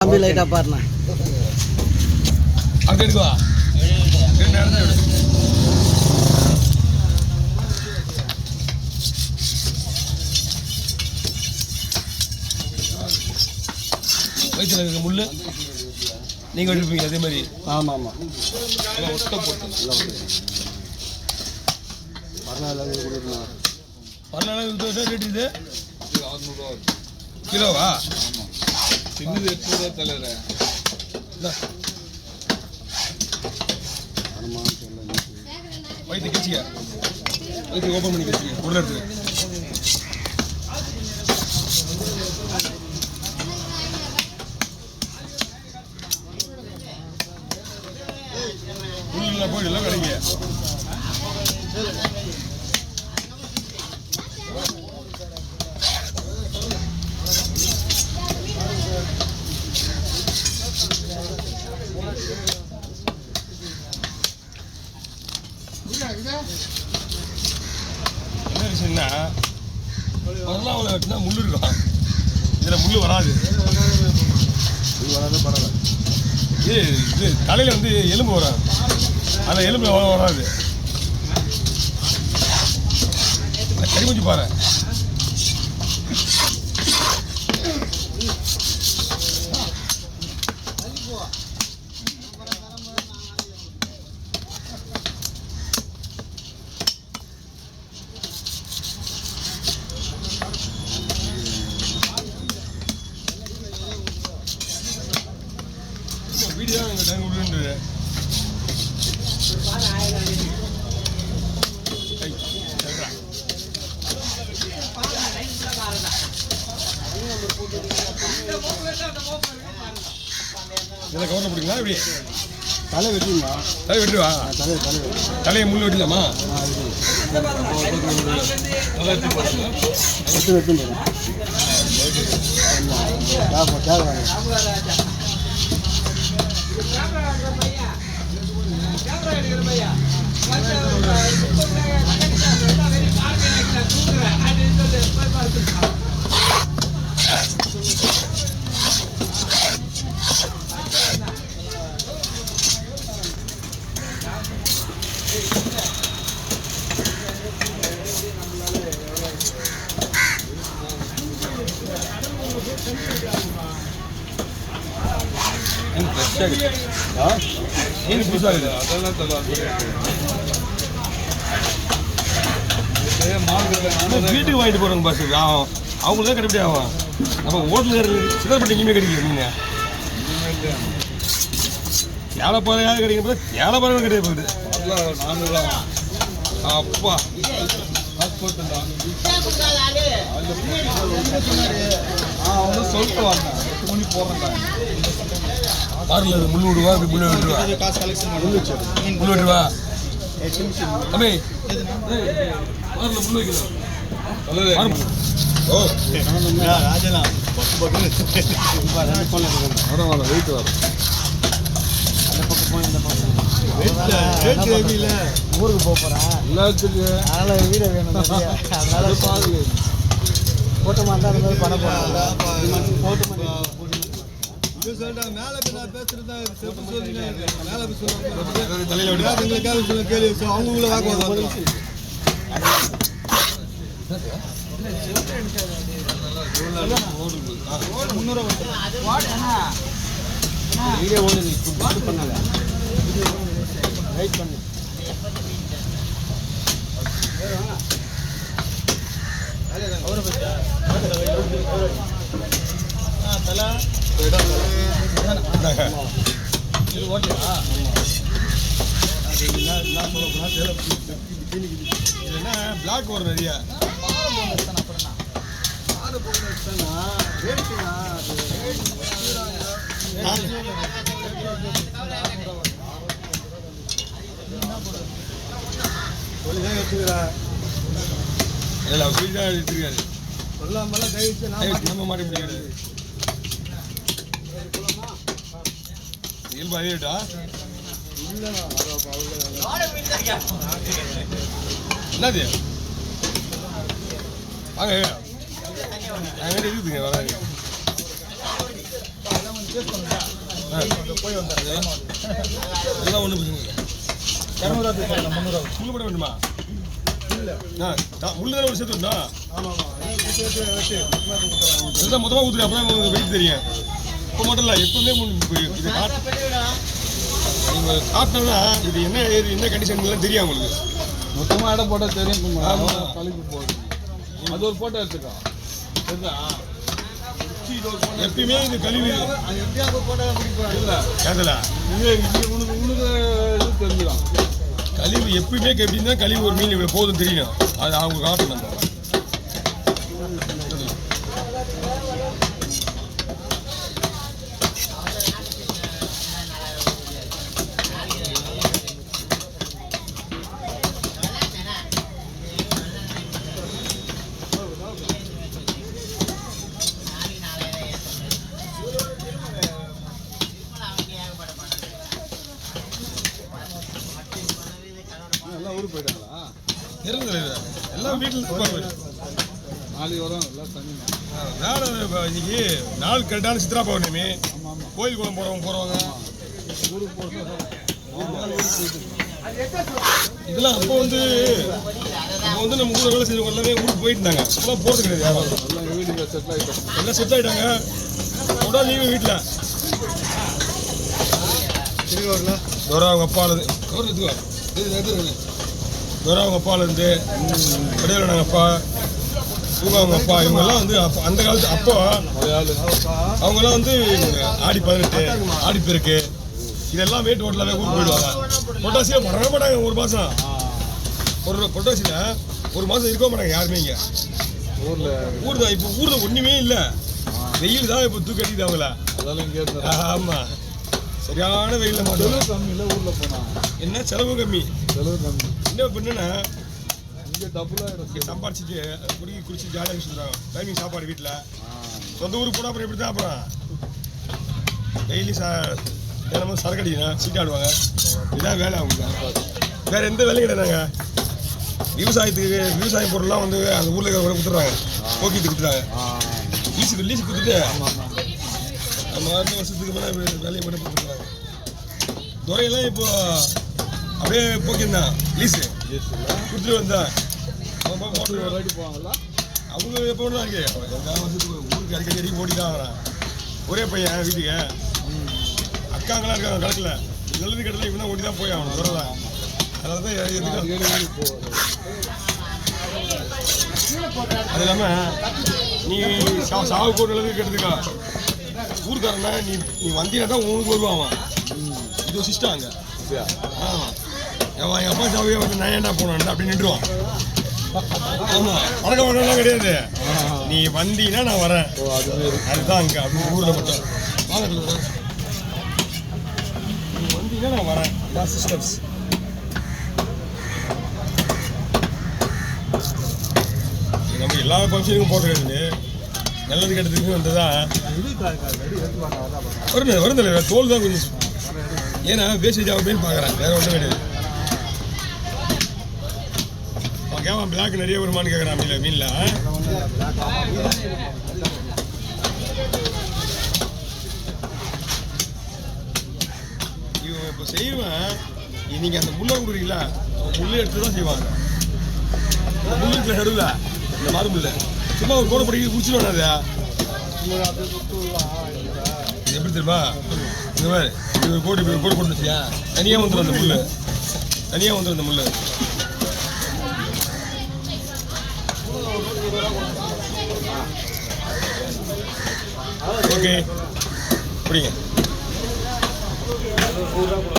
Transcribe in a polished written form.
கம்பி லைட்டா பாருண்ணா. அங்கே இருக்குவா வயிற்றுல இருக்க முள் நீங்கள் வெட்டிருப்பீங்க அதே மாதிரி. ஆமாம் ஆமாம். ஒட்ட போட்டு பதினாலு ரேட் இது 600 கிலோவா? சின்னது 800 தலைவர். வயிற்று கட்சிக்க வயிற்று ஓப்பன் பண்ணி கட்சிக்க உள்ள இருக்கு. போயிடலாம் கிடைங்க. என்ன விஷயம்னா வரலாம் அவ்வளோ வெட்டினா முள் இருக்கும், இதில் முள் வராது. இது தலையில் வந்து எலும்பு வரும், அதில் எலும்பு அவ்வளோ வராது. கறிமூஞ்சி பாரு. வீடியோ எங்கள் டைம் விடுன்றது இதில் கவர்ல பிடிங்களா? எப்படி தலை வெட்டுவா? தலை வெட்டுவா? தலையை முள் வெட்டலாமா? வீட்டுக்கு வாங்கிட்டு போறாங்க பஸ், அவங்களுக்கு தான் கட்டுப்படி ஆகும். நம்ம ஹோட்டல் சிதறப்பட்டு எங்கேயுமே கிடைக்கல. நீங்கள் ஏழைப்பாறையாக கிடைக்கிற ஏழைப்பாறை கிடையாது போகுது. அப்பா சொல்லிட்டு வாங்க பாருல, முள் விடுவா, இப்படி முள் விட்டுருவா, முள் விட்டுருவா. தம்பி பாருல முள் வைக்கலாம். ஓ ராஜலாம் வெயிட் வரும். அந்த பக்கம் போய் இந்த பக்கம் ஊருக்கு போகிறேன் எல்லாத்துக்கும். அதனால் வீடியோ வேணும், அதனால பாருங்க. போட்டோ மாட்டா அந்த மாதிரி பண்ண போகிறேன். போட்டோ அவங்களுக்குள்ள வாக்குவாதம். வீடியோ ஓடுது பண்ணல, ரைட் பண்ணு. பிளாக் வரும் நிறைய. நம்ம மாட்ட முடியாது. இயல்பு அதேட்டா என்னது வாங்க இருக்குதுங்க வராங்க. போய் வந்தாரு இதெல்லாம் ஒன்றும் பிரச்சனை இல்லை. 200 பேசுகிறேன் 300 முள்ளு கூட வேணுமா? இல்லை முள்ளு தானே ஒரு சேர்த்து வேணுமா? ஆமாம் ஆமாம் இதுதான் மொத்தமாக ஊற்றுறேன், அப்போ உங்களுக்கு வெயிட் தெரியும். இப்போ மட்டும் இல்லை, எப்பவுமே இது நீங்கள் காட்டினோம்னா இது என்ன ஏது என்ன கண்டிஷன்லாம் தெரியும் உங்களுக்கு. மொத்தமாக இடம் போட்டால் தெரியும். ஆமா. கழிப்பு போகுது. அது ஒரு ஃபோட்டோ எடுத்துக்கோ. சரிதா? எப்பயுமே இது கழிவு அது எப்படியாவது ஃபோட்டோ பிடிப்போம். இல்லை கேட்கல. உனக்கு இது தெரிஞ்சிடும். கழிவு எப்பயுமே எப்படின்னா கழிவு ஒரு மீன் இவ்வளோ போதும் தெரியணும். அது அவங்க காட்டணும். எல்லாம் ஊருக்கு போயிட்டாங்களா? தெரிஞ்சது எல்லாம் வீட்டில் இருப்பாங்க. நாளைக்கு வரும் எல்லாம் தண்ணி. வேற இன்னைக்கு நாள் கரெக்டான சித்ரா பௌர்ணமி. ஆமாம் ஆமாம். கோயில் குளம் போகிறவங்க ஊருக்கு போகிறது இதெல்லாம் அப்போ வந்து நம்ம ஊரில் வேலை செஞ்சவங்க எல்லாமே ஊருக்கு போயிட்டு இருந்தாங்க. இப்போலாம் போகிறது கிடையாது யாரும். எல்லாம் வீட்டுக்கு செட்டில் ஆகிட்டோம். எல்லாம் செட் ஆகிட்டாங்க. உடனே லீவு வீட்டில் திருவாரூரில் துரை அவங்க அப்பாலேருந்து துரை அவங்க அப்பாலேருந்து கடையில் அப்பா பூங்கா அவங்க அப்பா இவங்கெல்லாம் வந்து அப்போ அந்த காலத்து அப்போ அவங்கெல்லாம் வந்து ஆடி 18 ஆடி பெருக்கு இதெல்லாம் வேட்டு ஓட்டலாமே ஊருக்கு போயிடுவாங்க. பொட்டாசியில் வரவே மாட்டாங்க ஒரு மாதம். ஒரு பொட்டாசியில் ஒரு மாதம் இருக்க மாட்டாங்க யாருமே. இங்கே ஊர் தான். இப்போ ஊரில் ஒன்றுமே இல்லை. வெயில் தான் இப்போ தூக்கி அடிக்குது அவங்கள. அதெல்லாம் இங்கே ஆமாம், சரியான வெயிலில் மாட்டோம். செலவு கம்மி இல்லை ஊரில் போனால். என்ன செலவு கம்மி. செலவு கம்மி. என்ன பண்ணுன்னா இங்கே டபுளாக இங்கே சம்பாரிச்சிட்டு குடிக்கி குடிச்சு ஜாலியாக சொல்கிறாங்க. டைமிங் சாப்பாடு வீட்டில். சொந்த ஊருக்கு போனால் அப்புறம் எப்படி தான் அப்புறம் டெய்லி தினமும் சரக்கு அடிக்கணும், சீட்டாடுவாங்க. இதுதான் வேலை அவங்களுக்கு. வேறு எந்த வேலையும் கிடையாதுங்க. விவசாய பொருள்லாம் வந்து அந்த ஊரில் கொடுத்துட்றாங்க, போக்கிட்டு கொடுத்துறாங்க. லீஸு கொடுத்துட்டு நம்ம 2 வருஷத்துக்கு மேலே வேலையை மட்டும் கொடுத்துருக்காங்க. துறையெல்லாம் இப்போ அப்படியே போக்கியிருந்தான் லீஸு கொடுத்துட்டு வந்தா மோட்டர் ஒரு வாட்டி போவாங்களா? அவங்க எப்போ ஒன்றா இருக்கு. 2 வருஷத்துக்கு ஊருக்கு அடிக்கடி ஓடி தான் வரான். ஒரே பையன் வீட்டுக்கு. அக்காங்களாம் இருக்காங்க கணக்கில். நல்லது கெட்டதில் இவன் தான் ஓடி தான் போய் ஆகணும். துறை தான். அதனால தான் எதுக்கு அது இல்லாமல் நீ சாவு போட்டு நல்லது கெட்டதுக்கா ஊருக்காரனா நீ வந்தீங்கன்னா தான் உனக்கு வருவான். இது ஒரு சிஸ்டம் அங்கே. ஆமாம், என் அப்பா சாவையே வந்து நான் ஏன்டா போனான்டா அப்படின்னு நின்றுவான். ஆமாம், பழக்க வழக்கம்லாம் கிடையாது. நீ வந்தீங்கன்னா நான் வரேன். அதுதான் அங்கே அப்படி ஊரில் மட்டும் வாங்க. நீ வந்தீங்கன்னா நான் வரேன். இதான் சிஸ்டம்ஸ். நம்ம எல்லா ஃபங்க்ஷனுக்கும் போட்டுக்கிறது நல்லது கெட்டதுக்கு வந்ததா வருந்தில்ல. தோல் தான் கொஞ்சம் ஏன்னா வேஸ்டேஜ் ஆகுதுன்னு பார்க்குறேன். வேற ஒன்றும் கிடையாது. கேவன் பிளாக் நிறைய வருமானு கேட்குறான் மீனில். இவன் இப்போ செய்வேன். நீங்கள் அந்த முள்ளை கொடுக்குறீங்களா, முள்ளை எடுத்து தான் செய்வாங்க. முள்ளுக்குள்ள நடுவில் இந்த மாதிரி முள்ளு சும்மா ஒரு கோடை படிக்க குடிச்சிடுவானே. அது இது எப்படி தெரியுமா? இந்த மாதிரி இது ஒரு கோடு போட்டு வச்சியா தனியாக வந்துடும் அந்த முள்ளு. தனியாக வந்துடும் அந்த முள்ளு. ஓகே, புரியுங்க.